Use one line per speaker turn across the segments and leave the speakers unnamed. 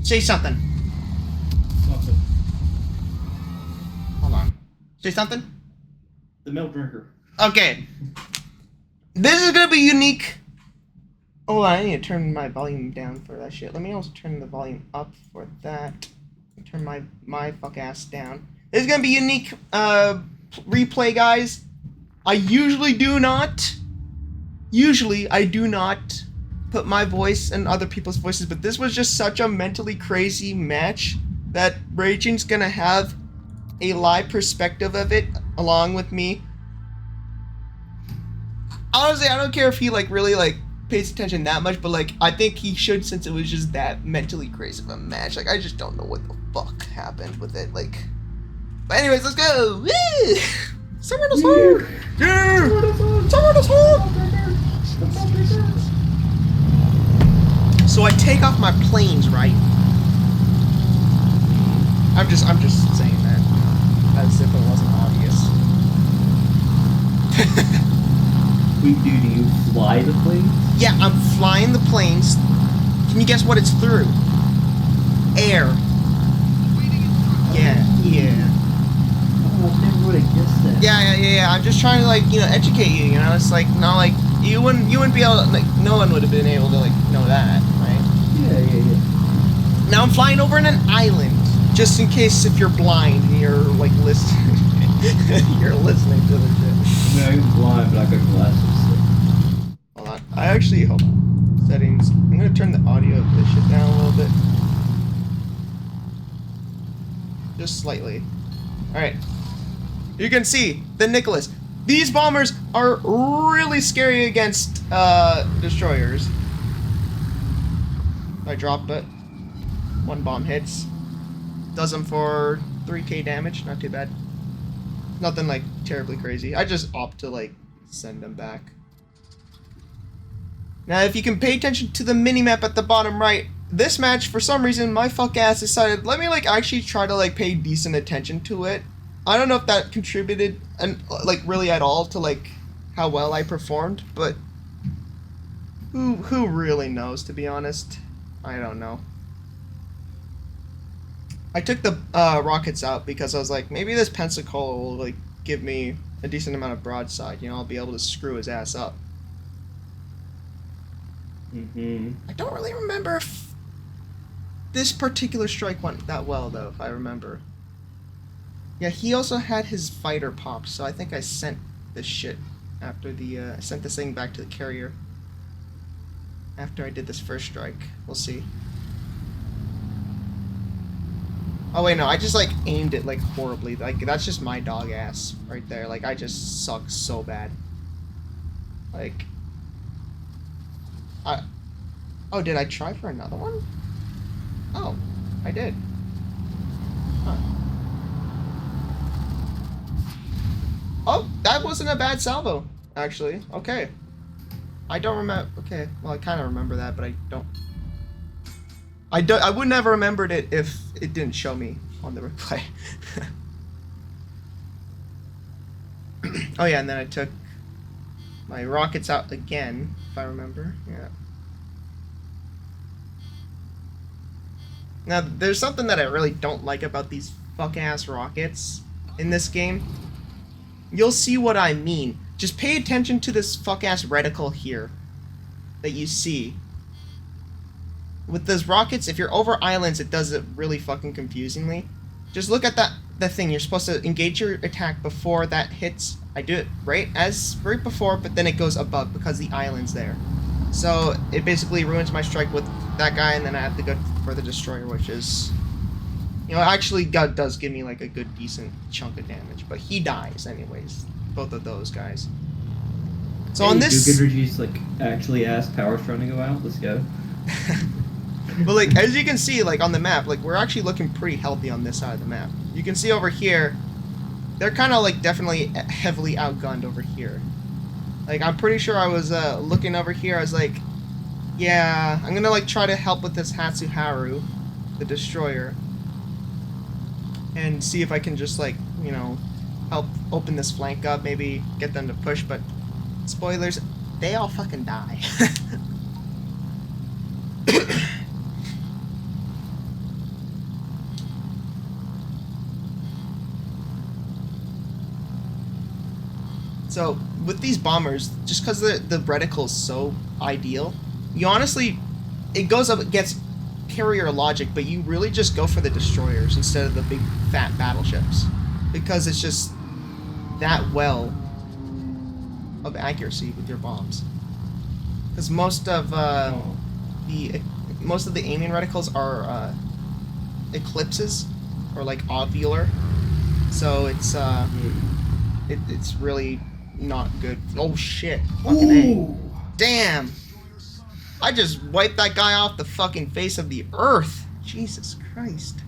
Say something.
Something.
Hold on. Say something?
The milk drinker.
Okay. This is gonna be unique. Oh, I need to turn my volume down for that shit. Let me also turn the volume up for that. Turn my fuck ass down. This is gonna be unique replay, guys. I usually do not put my voice and other people's voices, but this was just such a mentally crazy match that Raging's gonna have a live perspective of it along with me. Honestly, I don't care if he really pays attention that much, but I think he should, since it was just that mentally crazy of a match. I just don't know what the fuck happened with it. But anyways, let's go. Woo! Someone is home. Yeah. Someone is home. So I take off my planes, right? I'm just saying that as if it wasn't obvious.
Wait, do you fly the plane?
Yeah, I'm flying the planes. Can you guess what it's through? Air. Yeah.
Oh, I never would have guessed that.
Yeah. I'm just trying to educate you. You know, it's not you wouldn't be able to, no one would have been able to know that, right?
Yeah.
Now I'm flying over in an island, just in case if you're blind and you're listening, you're listening to the shit.
No, I'm blind, but I got glasses.
Hold on. Hold on. Settings. I'm gonna turn the audio of this shit down a little bit. Just slightly. Alright. You can see the Nicholas. These bombers are really scary against destroyers. I drop it. One bomb hits. Does them for 3k damage. Not too bad. Nothing terribly crazy. I just opt to send them back. Now if you can pay attention to the mini-map at the bottom right, this match for some reason my fuck ass decided let me actually try to pay decent attention to it. I don't know if that contributed really at all to how well I performed, but who really knows, to be honest? I don't know. I took the rockets out because I was like, maybe this Pensacola will give me a decent amount of broadside. You know, I'll be able to screw his ass up. I don't really remember if this particular strike went that well, though, if I remember. Yeah, he also had his fighter popped, so I think I sent this shit after I sent this thing back to the carrier. After I did this first strike. We'll see. Oh wait, no, I just aimed it horribly. That's just my dog ass right there. I just suck so bad. Oh, did I try for another one? Oh, I did. Huh. Oh, that wasn't a bad salvo, actually. Okay. I don't remember. Okay, well, I kind of remember that, but I don't. I wouldn't have remembered it if it didn't show me on the replay. Oh yeah, and then I took my rockets out again, if I remember. Yeah. Now, there's something that I really don't like about these fuck-ass rockets in this game. You'll see what I mean. Just pay attention to this fuck-ass reticle here that you see. With those rockets, if you're over islands, it does it really fucking confusingly. Just look at the thing. You're supposed to engage your attack before that hits. I do it right before, but then it goes above because the island's there. So it basically ruins my strike with that guy, and then I have to go for the destroyer, which is, you know, actually God does give me a good decent chunk of damage, but he dies anyways. Both of those guys. So on this,
do good reviews actually ask Power's trying to go out. Let's go.
But as you can see, on the map, we're actually looking pretty healthy on this side of the map. You can see over here, they're kind of definitely heavily outgunned over here. I'm pretty sure I was looking over here. I was like, yeah, I'm gonna try to help with this Hatsuharu, the destroyer, and see if I can just you know, help open this flank up, maybe get them to push. But spoilers, they all fucking die. So with these bombers, just because the reticle is so ideal, you honestly, it goes up, it gets carrier logic, but you really just go for the destroyers instead of the big fat battleships, because it's just that well of accuracy with your bombs. Because most of the aiming reticles are eclipses or like ovular, so it's it's really not good. Oh shit! Fucking A. Damn! I just wiped that guy off the fucking face of the earth. Jesus Christ.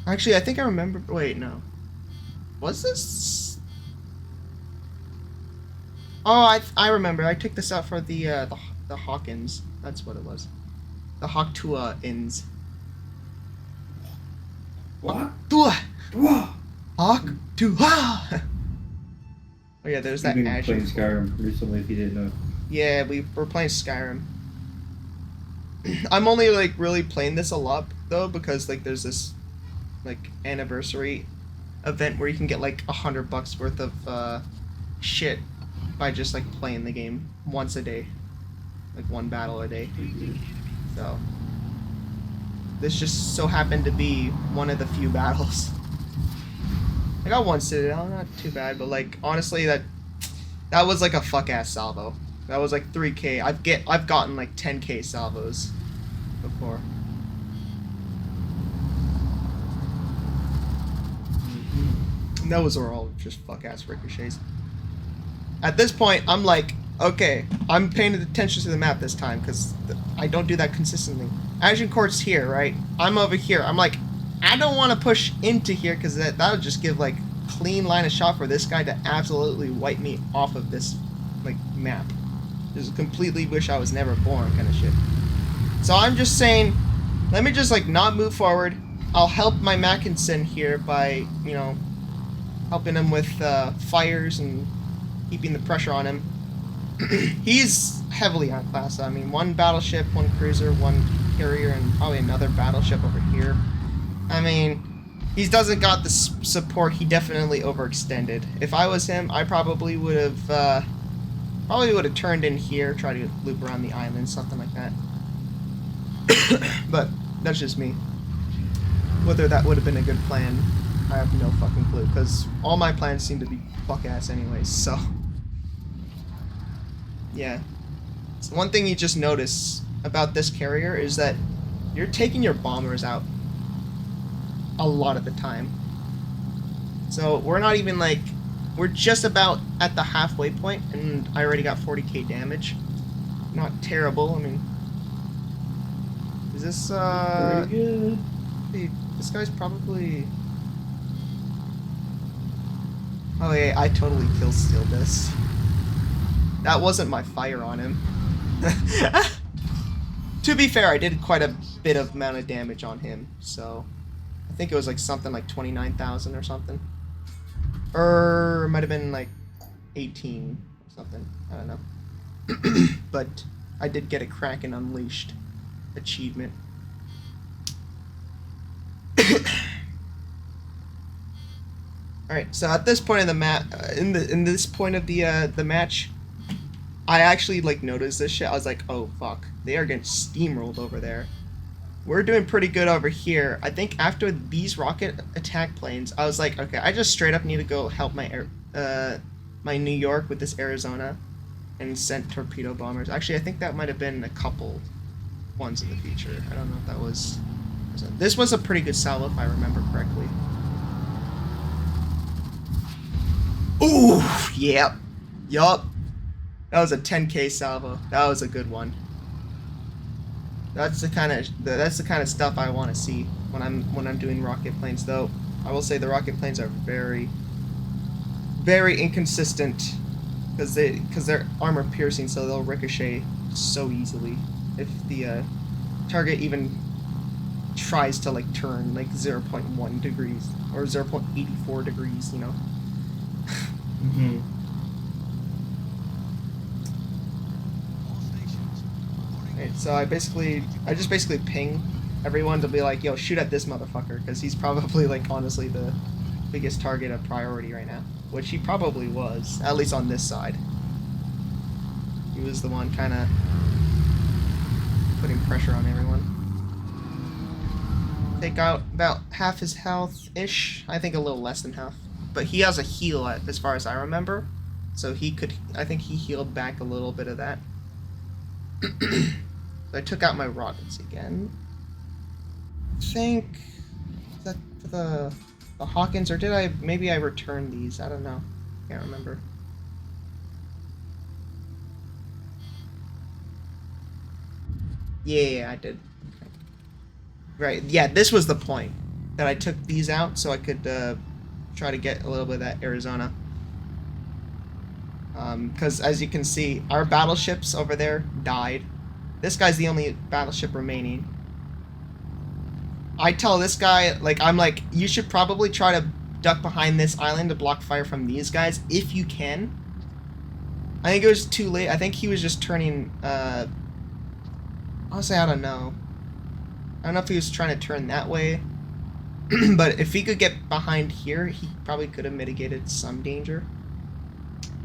Actually, I think I remember. Wait, no. Was this? Oh, I remember. I took this out for the Hawkins. That's what it was. The Hawk-Tua-ins.
What?
Hawk-Tua! Oh yeah, there's that
You've been
Azure.
playing Skyrim recently, if you didn't know.
Yeah, we're playing Skyrim. I'm only like really playing this a lot though because like there's this like anniversary event where you can get like $100 worth of shit by just like playing the game once a day, like one battle a day. So this just so happened to be one of the few battles. I got one Citadel, not too bad, but like honestly that was like a fuck ass salvo. That was like 3K. I've gotten like 10K salvos before. And those are all just fuck ass ricochets. At this point, I'm like, okay, I'm paying attention to the map this time because I don't do that consistently. Agincourt's here, right? I'm over here. I'm like, I don't want to push into here because that would just give like clean line of shot for this guy to absolutely wipe me off of this like map. Just completely wish I was never born kind of shit. So I'm just saying, let me just like not move forward. I'll help my Mackinson here by, you know, helping him with fires and keeping the pressure on him. He's heavily outclassed. I mean, one battleship, one cruiser, one carrier, and probably another battleship over here. I mean, he doesn't got the support. He definitely overextended. If I was him, I probably would have turned in here, try to loop around the island, something like that. But that's just me. Whether that would have been a good plan, I have no fucking clue, because all my plans seem to be fuck-ass anyways, so... Yeah. So one thing you just notice about this carrier is that you're taking your bombers out a lot of the time. So we're not even like... We're just about at the halfway point, and I already got 40k damage. Not terrible, I mean... Is this,
Very good.
This guy's probably... Oh yeah, I totally kill-stealed this. That wasn't my fire on him. To be fair, I did quite a bit of amount of damage on him, so... I think it was like something like 29,000 or something. Or it might have been like 18 or something. I don't know. But I did get a Kraken Unleashed achievement. Alright, so at this point in the map, in this point of the match, I actually like noticed this shit. I was like, oh fuck, they are getting steamrolled over there. We're doing pretty good over here. I think after these rocket attack planes, I was like, okay, I just straight up need to go help my my New York with this Arizona, and sent torpedo bombers. Actually, I think that might have been a couple ones in the future. I don't know if that was. This was a pretty good salvo if I remember correctly. Ooh, yep, yup. That was a 10k salvo. That was a good one. That's the kind of stuff I want to see when I'm doing rocket planes. Though I will say the rocket planes are very, very inconsistent because they're armor piercing, so they'll ricochet so easily if the target even tries to like turn like 0.1 degrees or 0.84 degrees, you know.
Mm-hmm.
Right, so I just basically ping everyone to be like, yo, shoot at this motherfucker, because he's probably like honestly the biggest target of priority right now. which he probably was, at least on this side. He was the one kind of putting pressure on everyone. Take out about half his health-ish. I think a little less than half. But he has a heal, as far as I remember. So he could... I think he healed back a little bit of that. So I took out my rockets again. I think... Is that the Hawkins, or did I... Maybe I returned these. I don't know. Can't remember. Yeah, I did. Okay. Right, yeah, this was the point. That I took these out so I could try to get a little bit of that Arizona. Because as you can see, our battleships over there died. This guy's the only battleship remaining. I tell this guy, like, I'm like, you should probably try to duck behind this island to block fire from these guys, if you can. I think it was too late. I think he was just turning, honestly, I don't know. I don't know if he was trying to turn that way. But if he could get behind here, he probably could have mitigated some danger.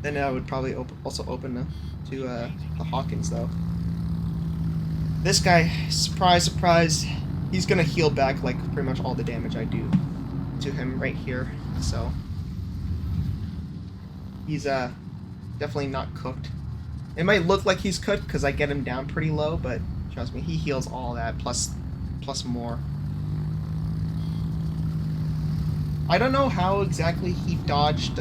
Then I would probably also open to the Hawkins, though. This guy, surprise, surprise, he's gonna heal back like pretty much all the damage I do to him right here. So he's definitely not cooked. It might look like he's cooked because I get him down pretty low, but trust me, he heals all that plus more. I don't know how exactly he dodged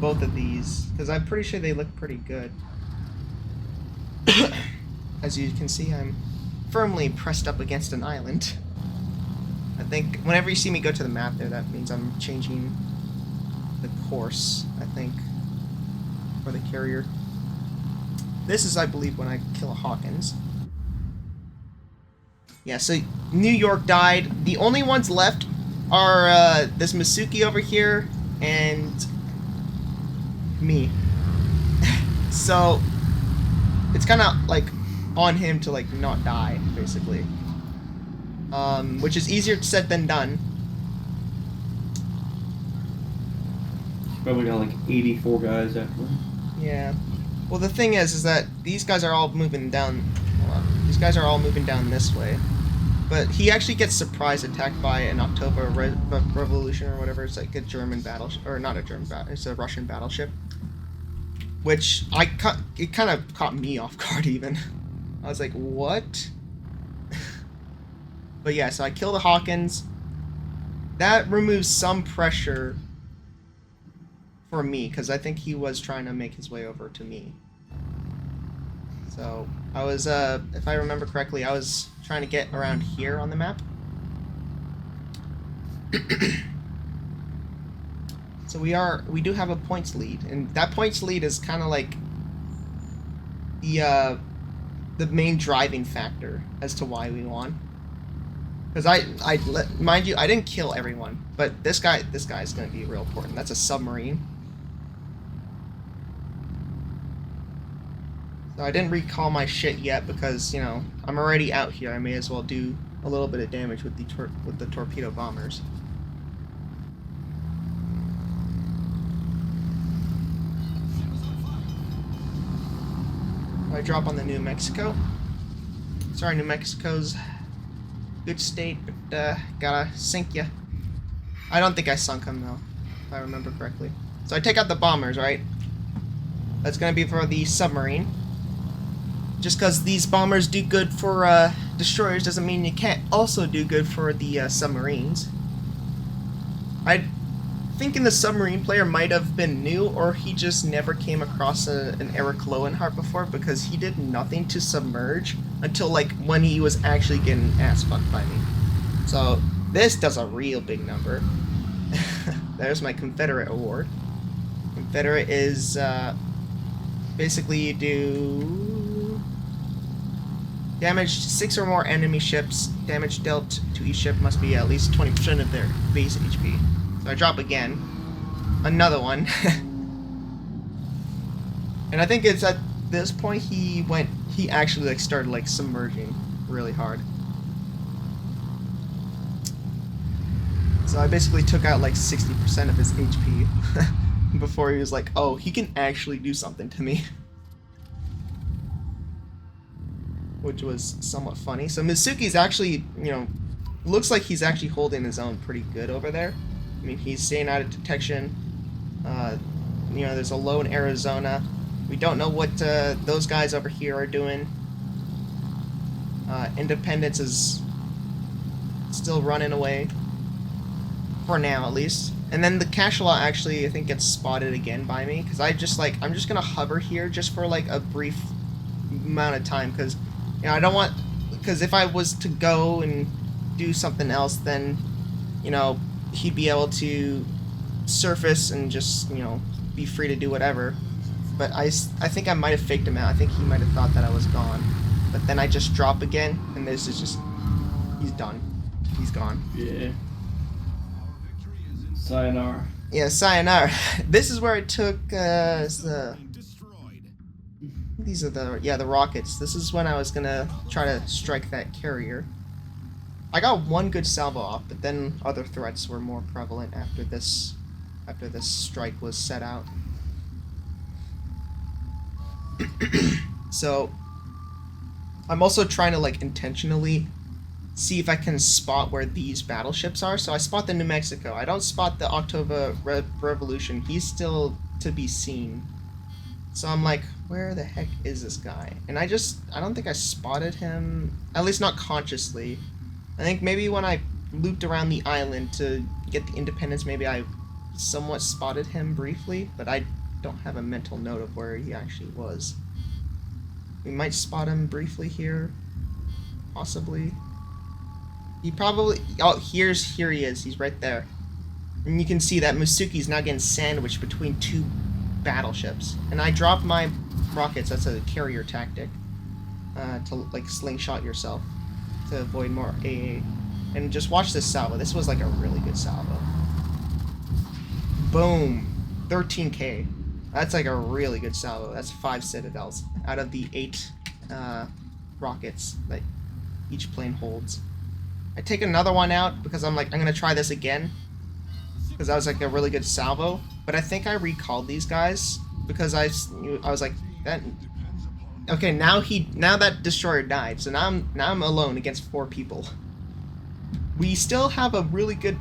both of these, because I'm pretty sure they look pretty good. As you can see, I'm firmly pressed up against an island. I think whenever you see me go to the map there, that means I'm changing the course, I think, for the carrier. This is, I believe, when I kill a Hawkins. Yeah, so New York died. The only ones left are this Masuki over here and me. So it's kind of like on him to like not die, basically, which is easier said than done.
Probably got like 84 guys after.
Yeah. Well, the thing is that these guys are all moving down. Hold on. These guys are all moving down this way. But he actually gets surprise attacked by an October Revolution or whatever. It's like a German battleship, or not a German battle. It's a Russian battleship. Which it kind of caught me off guard even. I was like, what? But yeah, so I kill the Hawkins. That removes some pressure for me, because I think he was trying to make his way over to me. So I was, if I remember correctly, I was trying to get around here on the map. So we do have a points lead, and that points lead is kind of like the main driving factor as to why we won. Because mind you, I didn't kill everyone, but this guy is going to be real important. That's a submarine. So I didn't recall my shit yet because, you know, I'm already out here. I may as well do a little bit of damage with the torpedo bombers. I drop on the New Mexico. Sorry, New Mexico's good state, but gotta sink ya. I don't think I sunk him though, if I remember correctly. So I take out the bombers, right? That's gonna be for the submarine. Just because these bombers do good for destroyers doesn't mean you can't also do good for the submarines. I think the submarine player might have been new, or he just never came across an Erich Loewenhardt before, because he did nothing to submerge until like when he was actually getting ass fucked by me. So this does a real big number. There's my Confederate award. Confederate is basically you do damage to 6 or more enemy ships. Damage dealt to each ship must be at least 20% of their base HP. So I drop again. Another one. And I think it's at this point he actually like started like submerging really hard. So I basically took out like 60% of his HP before he was like, oh, he can actually do something to me. Which was somewhat funny. So Mizuki's actually, you know, looks like he's actually holding his own pretty good over there. I mean, he's staying out of detection. You know, there's a low in Arizona. We don't know what those guys over here are doing. Independence is still running away. For now, at least. And then the Cachalot actually, I think, gets spotted again by me. Because I'm just going to hover here just for, like, a brief amount of time. Because, you know, I don't want... Because if I was to go and do something else, then, you know, he'd be able to surface and just, you know, be free to do whatever. But I think I might have faked him out. I think he might have thought that I was gone. But then I just drop again, and this is just... He's done. He's gone.
Yeah. Sayonara.
Yeah, sayonara. This is where I took, these are the rockets. This is when I was gonna try to strike that carrier. I got one good salvo off, but then other threats were more prevalent after this strike was set out. So, I'm also trying to, like, intentionally see if I can spot where these battleships are. So I spot the New Mexico. I don't spot the October Revolution. He's still to be seen. So I'm like, where the heck is this guy? And I don't think I spotted him, at least not consciously. I think maybe when I looped around the island to get the Independence, maybe I somewhat spotted him briefly, but I don't have a mental note of where he actually was. We might spot him briefly here, possibly. He probably... Oh, here he is. He's right there. And you can see that Musuki's now getting sandwiched between two battleships. And I dropped my rockets. That's a carrier tactic. To, like, slingshot yourself. To avoid more AA. And just watch this salvo. This was, like, a really good salvo. Boom. 13k. That's, like, a really good salvo. That's 5 citadels out of the 8 rockets that each plane holds. I take another one out because I'm like, I'm going to try this again. Because that was like a really good salvo. But I think I recalled these guys because I was like, that... Okay, now that destroyer died. So now I'm alone against 4 people. We still have a really good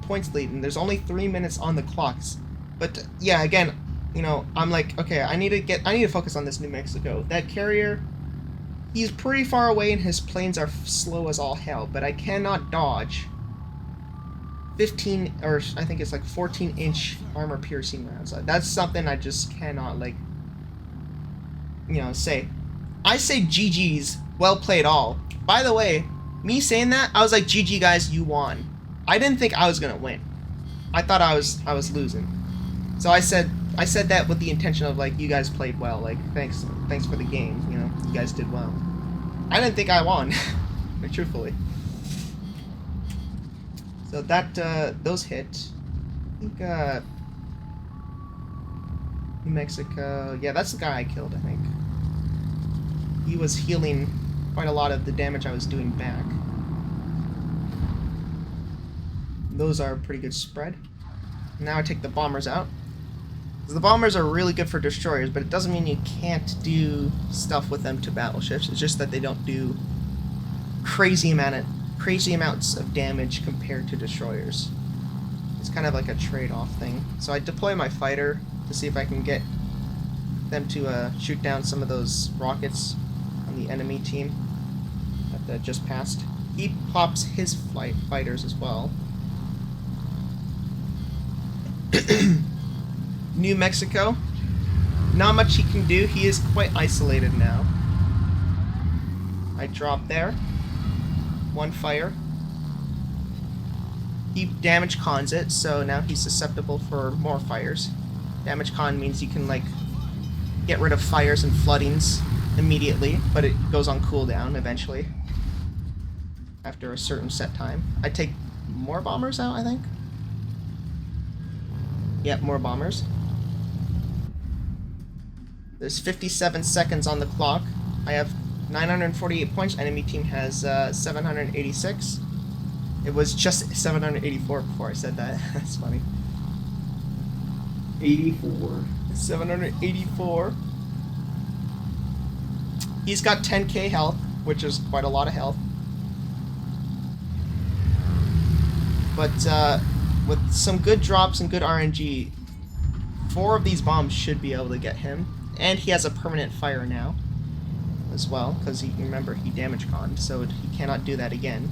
points lead, and there's only 3 minutes on the clocks. But yeah, again, you know, I'm like, okay, I need to focus on this New Mexico. That carrier, he's pretty far away and his planes are slow as all hell, but I cannot dodge 15, or I think it's like 14-inch armor-piercing rounds. That's something I just cannot, like, you know, say. I say GG's, well played all. By the way, me saying that, I was like, GG guys, you won. I didn't think I was gonna win. I thought I was losing. So I said that with the intention of, like, you guys played well, like, thanks for the game, you know, you guys did well. I didn't think I won, truthfully. So that, those hit. I think, New Mexico, yeah, that's the guy I killed, I think. He was healing quite a lot of the damage I was doing back. Those are a pretty good spread. Now I take the bombers out. The bombers are really good for destroyers, but it doesn't mean you can't do stuff with them to battleships. It's just that they don't do crazy amounts of damage compared to destroyers. It's kind of like a trade-off thing. So I deploy my fighter to see if I can get them to shoot down some of those rockets on the enemy team that just passed. He pops his fighters as well. New Mexico, not much he can do. He is quite isolated now. I drop there. One fire. He damage cons it, so now he's susceptible for more fires. Damage con means you can, like, get rid of fires and floodings immediately, but it goes on cooldown eventually after a certain set time. I take more bombers out, I think. Yep, more bombers. There's 57 seconds on the clock. I have 948 points. Enemy team has 786. It was just 784 before I said that. That's funny.
84.
784. He's got 10k health, which is quite a lot of health. But with some good drops and good RNG, 4 of these bombs should be able to get him. And he has a permanent fire now as well, because he, remember, he damage conned, so he cannot do that again.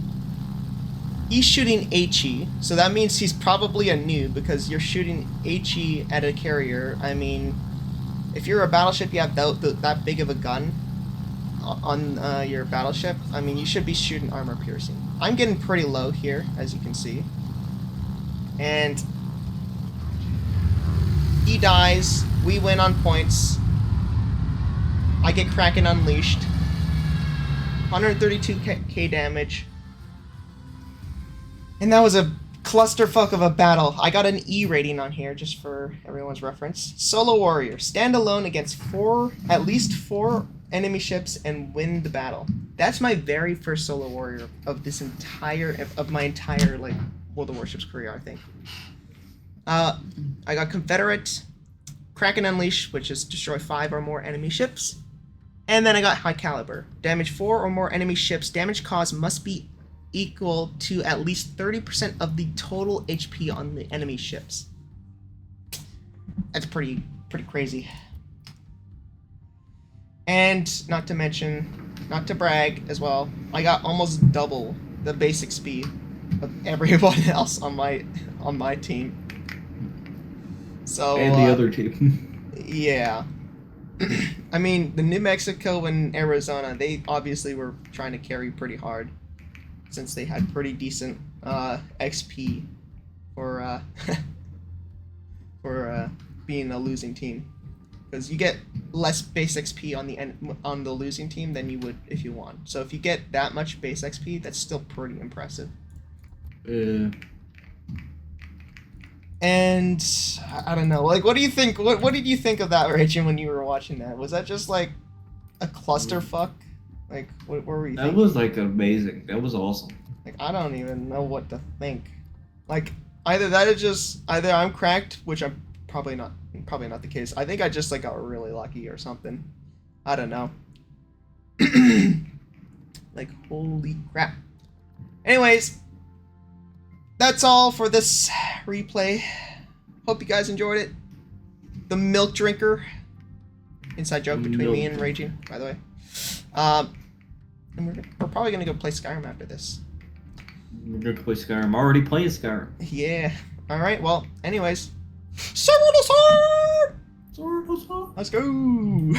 He's shooting HE, so that means he's probably a noob, because you're shooting HE at a carrier. I mean, if you're a battleship, you have that big of a gun on your battleship, I mean, you should be shooting armor piercing. I'm getting pretty low here, as you can see. And he dies, we win on points. I get Kraken Unleashed. 132k damage. And that was a clusterfuck of a battle. I got an E rating on here, just for everyone's reference. Solo Warrior. Stand alone against at least four enemy ships and win the battle. That's my very first Solo Warrior of this my entire, like, World of Warships career, I think. I got Confederate, Kraken Unleash, which is destroy 5 or more enemy ships. And then I got High Caliber. Damage 4 or more enemy ships. Damage caused must be equal to at least 30% of the total HP on the enemy ships. That's pretty crazy. And not to mention, not to brag as well, I got almost double the basic speed of everyone else on my team. So
And the other team.
Yeah. I mean, the New Mexico and Arizona, they obviously were trying to carry pretty hard, since they had pretty decent XP for for being a losing team, because you get less base XP on the losing team than you would if you won. So if you get that much base XP, that's still pretty impressive. And I don't know, like, what do you think? What did you think of that, Rachel, when you were watching that? Was that just like a clusterfuck? Like, what were you thinking?
That was like amazing. That was awesome.
Like, I don't even know what to think. Like, either I'm cracked, which I'm probably not the case. I think I just like got really lucky or something. I don't know. Like, holy crap. Anyways, that's all for this replay. Hope you guys enjoyed it. The milk drinker. Inside joke between me and Raging, by the way. And we're probably gonna go play Skyrim after this.
We're going to play Skyrim. I'm already playing Skyrim.
Yeah. Alright, well, anyways. Let's go!